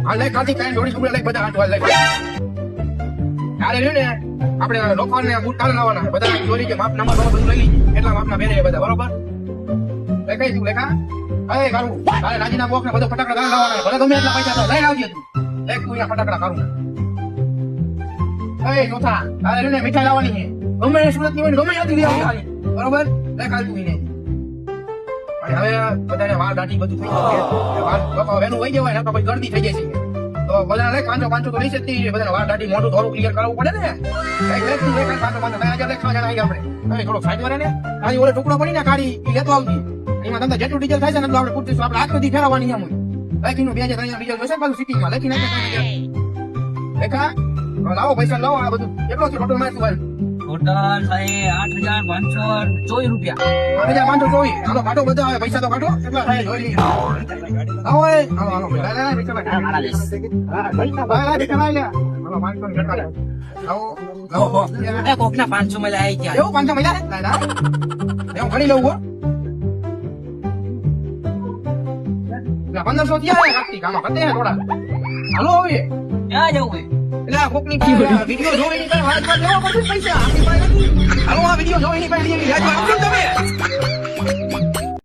આ લે કાથી કાઈ જોડી સુબે લે બધા હાથ વાળ લે તારે રહ્યું ને આપણે લોકોને બૂટ કાઢ લાવવાના બધા ચોરી કે માપ નંબર બધું લઈ લીધી એટલા માપના બેરે બધા બરોબર લે કઈ તું લેખા અરે કારું તારે રાજીના બોક્સ ને બધો ફટાકડા ગાળ લાવવાના ભલે ગમે એટલા પૈસા તો લઈ આવજે તું લે તું આ ફટાકડા કારું એ ચોથા તારે રહ્યું ને મીઠાઈ લાવવાની છે ગમે સુરત ની હોય ગમે ત્યાંથી લઈ આવવાની બરોબર લે કાલ તું એને અને હવે બધાને વાળ દાઢી બધું થઈ ગયું છે વાળ બાપા વેનું વહી જવાય ને તો પછી ગરદી થઈ જાય છે તો બધા લે પાંચો તો લઈ શકતી બધા વાળ દાઢી મોટું થોડું ક્લિયર કરાવવું પડે ને કઈ લેતું લે પાંચો 2000 લેખવા જણા આવી આપણે હવે થોડો ફાયદો રહે ને આની ઓલે ટુકડો પડી ને કાઢી એ લેતો આવજી એમાં તમને જેટલું ડીઝલ થાય છે ને આપણે પૂરતી આપણે આખો દી ફેરવવાની છે મુઈ લખીનું 2000 ડીઝલ જોશે પાછું સિટીમાં લખી નાખે લેખા લાવો પૈસા લાવો આ બધું કેટલો છે ટોટલ મારું ભાઈ ટોટલ થાય 8524 રૂપિયા 8524 હાલો કાઢો બધા હવે પૈસા તો કાઢો કેટલા થાય જોઈ લઈએ આવો એ હાલો લે પૈસા કાઢો હા પૈસા લઈ લે હાલો 500 ની ઘટા લે આવો એ કોકના 500 માં લાવી ગયા એવું 500 મહિલા ના એવું ઘણી લઉં હો 1500 થયા કાકી કામ કરતે હે થોડા હાલો હવે ક્યાં જવું એટલે આ કોકની વિડિયો જોઈને કઈ વાત પર લેવો પડશે પૈસા આપણી પાસે નથી હાલો આ વિડિયો જોઈને કઈ લઈ આવજો તમે